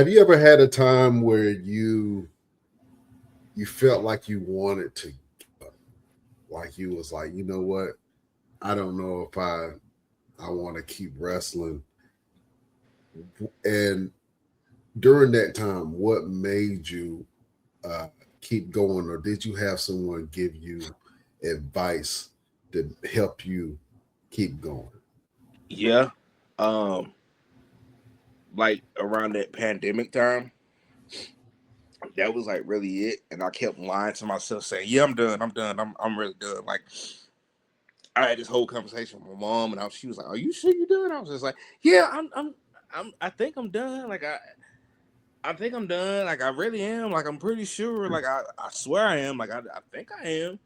Have you ever had a time where you felt like you wanted to give up? Like you was like, you know what? I don't know if I want to keep wrestling. And during that time, what made you uh, keep going, or did you have someone give you advice to help you keep going? Yeah. Um, like around that pandemic time, that was like really it. And I kept lying to myself saying, yeah, I'm done. I'm done. I'm really done. Like I had this whole conversation with my mom and she was like, are you sure you're done? I was just like, yeah, I think I'm done. I think I'm done. Like I really am. Like I'm pretty sure. Like I swear I am. Like I think I am.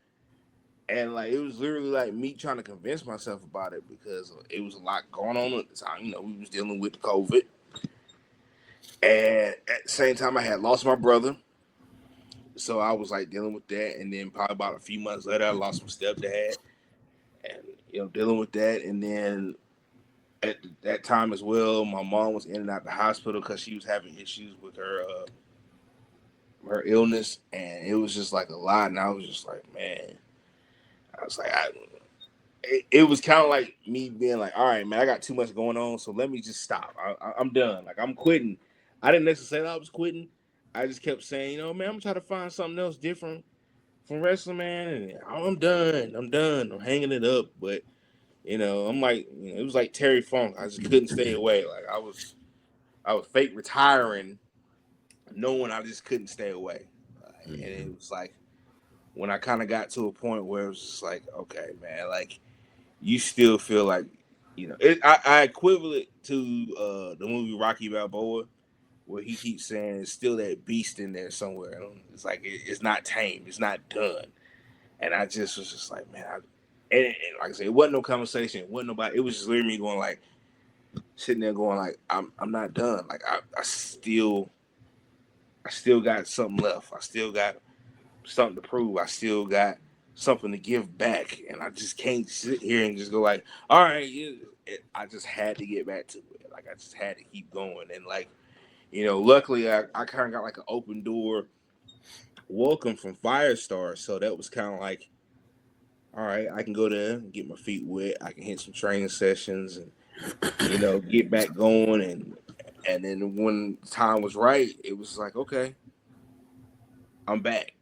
And like it was literally like me trying to convince myself about it because it was a lot going on at the time. You know, we was dealing with COVID, and at the same time, I had lost my brother, so I was like dealing with that. And then probably about a few months later, I lost my stepdad, and dealing with that. And then at that time as well, my mom was in and out the hospital because she was having issues with her illness, and it was just like a lot. And I was just like, man, I was like, it was kind of like me being like, all right, man, I got too much going on, so let me just stop. I'm done. Like I'm quitting. I didn't necessarily say I was quitting. I just kept saying, man, I'm trying to find something else different from wrestling, man. And I'm done. I'm done. I'm hanging it up. But I'm like, it was like Terry Funk. I just couldn't stay away. Like I was fake retiring, knowing I just couldn't stay away. And Mm-hmm. it was like when I kind of got to a point where it was just like, okay, man, like you still feel like I equivalent it to the movie Rocky Balboa, where he keeps saying it's still that beast in there somewhere. It's like it's not tamed, it's not done. And I just was just like, man, and like I said, it wasn't no conversation, it wasn't nobody. It was just literally me going like, sitting there going like, I'm not done. Like I still got something left. I still got something to prove. I still got something to give back, and I just can't sit here and just go like, all right, I just had to get back to it. Like I just had to keep going, and like luckily I kind of got like an open door welcome from Firestar, so that was kind of like, all right, I can go there and get my feet wet. I can hit some training sessions and get back going, and then when time was right, it was like, okay, I'm back.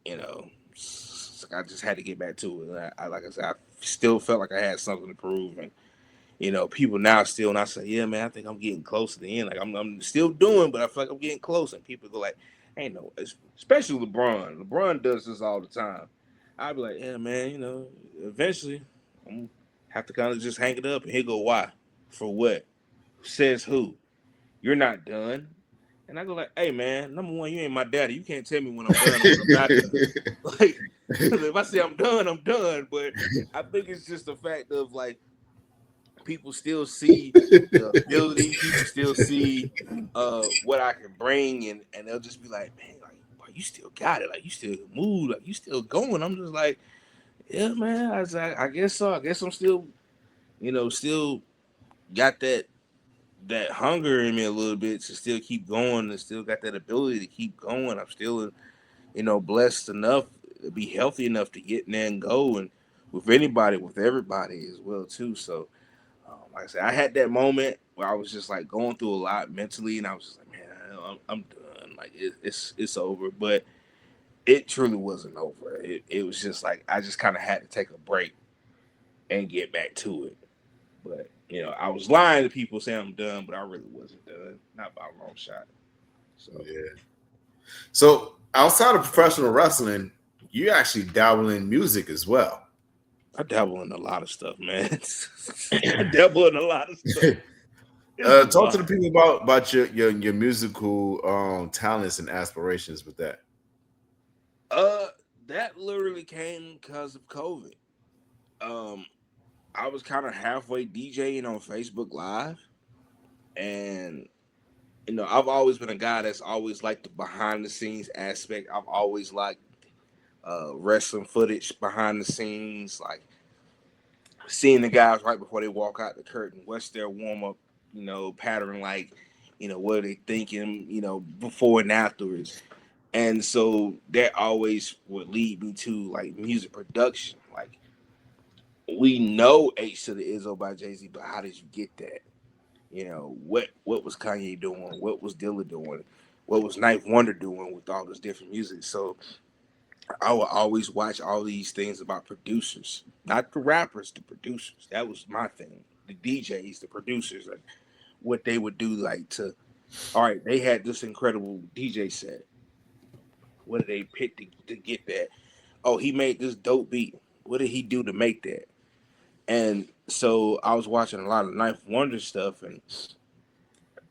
I just had to get back to it. And like I said, I still felt like I had something to prove, and people now still, and I say, yeah, man, I think I'm getting close to the end. Like I'm still doing, but I feel like I'm getting close. And people go like, ain't no, especially LeBron. LeBron does this all the time. I'd be like, yeah, man, eventually I'm gonna have to kind of just hang it up, and he'll go, why? For what? Says who? You're not done. And I go like, hey man, number one, you ain't my daddy. You can't tell me when I'm done or when I'm not done. Like, if I say I'm done, I'm done. But I think it's just the fact of like people still see the ability, people still see what I can bring, and they'll just be like, man, like, boy, you still got it, like you still move, like you still going. I'm just like, yeah, man. I guess so. I guess I'm still, still got that hunger in me a little bit to still keep going and still got that ability to keep going. I'm still, blessed enough to be healthy enough to get in there and go and with anybody, with everybody as well too. So, like I said, I had that moment where I was just like going through a lot mentally, and I was just like, man, I'm done. Like it's over. But it truly wasn't over. It was just like I just kind of had to take a break and get back to it. But I was lying to people saying I'm done, but I really wasn't done. Not by a long shot. So Yeah. So outside of professional wrestling, you actually dabble in music as well. I dabble in a lot of stuff, man. I dabble in a lot of stuff. It's a Talk to lot. the people about your musical talents and aspirations with that. Uh, that literally came because of COVID. Um, I was kind of halfway DJing on Facebook Live, and I've always been a guy that's always liked the behind the scenes aspect. I've always liked wrestling footage behind the scenes, like seeing the guys right before they walk out the curtain. What's their warm up, pattern like? what are they thinking, before and afterwards. And so that always would lead me to like music production. Like, we know H to the Izzo by Jay-Z, but how did you get that? What was Kanye doing? What was Dilla doing? What was Ninth Wonder doing with all this different music? So I would always watch all these things about producers, not the rappers, the producers. That was my thing. The DJs, the producers, like what they would do, like all right, they had this incredible DJ set. What did they pick to get that? Oh, he made this dope beat. What did he do to make that? And so I was watching a lot of Ninth Wonder stuff, and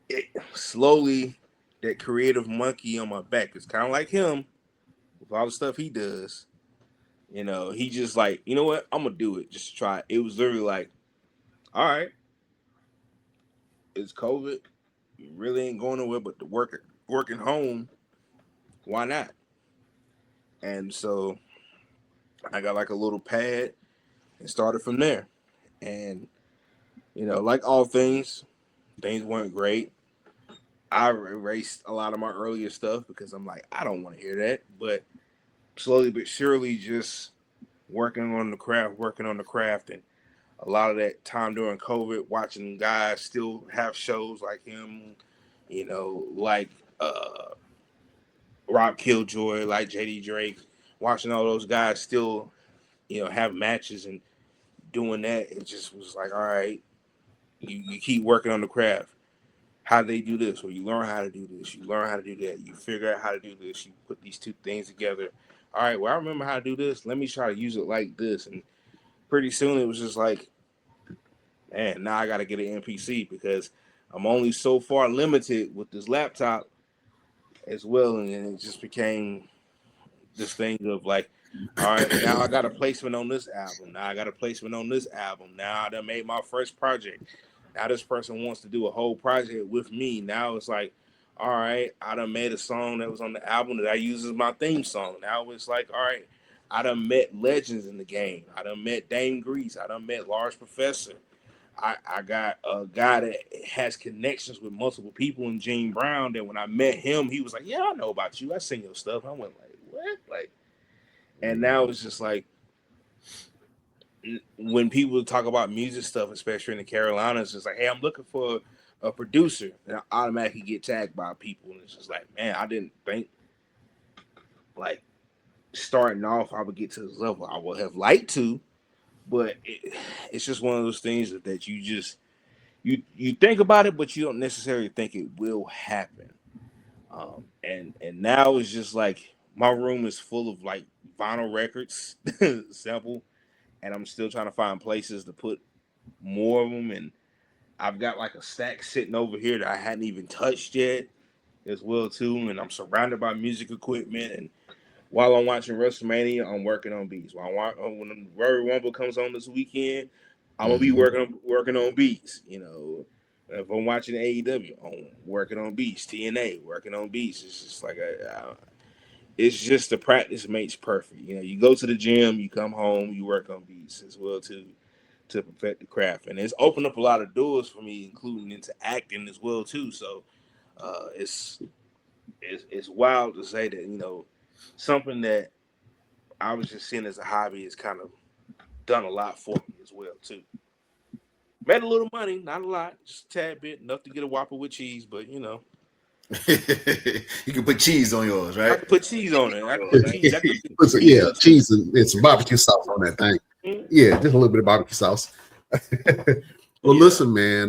it slowly, that creative monkey on my back is kind of like him with all the stuff he does. He just like, you know what? I'm gonna do it. Just to try it. It was literally like, all right, it's COVID. You really ain't going nowhere but to working home. Why not? And so I got like a little pad and started from there. And like all things weren't great. I erased a lot of my earlier stuff because I'm like, I don't want to hear that. But slowly but surely, just working on the craft, and a lot of that time during COVID, watching guys still have shows like him, like Rob Killjoy, like JD Drake, watching all those guys still, have matches and doing that. It just was like, all right, you keep working on the craft. How do they do this? Or you learn how to do this. You learn how to do that. You figure out how to do this. You put these two things together. All right, well, I remember how to do this. Let me try to use it like this. And pretty soon it was just like, man, now I got to get an MPC because I'm only so far limited with this laptop as well. And then it just became this thing of like, all right, now I got a placement on this album. Now I got a placement on this album. Now I done made my first project. Now this person wants to do a whole project with me. Now it's like, all right, I done made a song that was on the album that I use as my theme song. Now it's like, all right, I done met legends in the game. I done met Dame Grease. I done met Large Professor. I got a guy that has connections with multiple people in Gene Brown that when I met him, he was like, yeah, I know about you. I seen your stuff. I went like, what? Like, and now it's just like, when people talk about music stuff, especially in the Carolinas, it's like, hey, I'm looking for a producer. And I automatically get tagged by people. And it's just like, man, I didn't think like starting off I would get to this level. I would have liked to, but it's just one of those things that you just you think about it, but you don't necessarily think it will happen. And now it's just like my room is full of like vinyl records, sample, and I'm still trying to find places to put more of them. And I've got like a stack sitting over here that I hadn't even touched yet as well too. And I'm surrounded by music equipment. And while I'm watching WrestleMania, I'm working on beats. When Royal Rumble comes on this weekend, I'm gonna be working on beats. If I'm watching AEW, I'm working on beats. TNA, working on beats. It's just like it's just the practice makes perfect. You go to the gym, you come home, you work on beats as well too, to perfect the craft. And it's opened up a lot of doors for me, including into acting as well too. So it's wild to say that something that I was just seeing as a hobby has kind of done a lot for me as well too. Made a little money, not a lot, just a tad bit, enough to get a Whopper with cheese, but You can put cheese on yours, I right? can put cheese on it. I can put cheese. Yeah, cheese and some barbecue sauce on that thing. Mm-hmm. Yeah, just a little bit of barbecue sauce. Well, listen, man.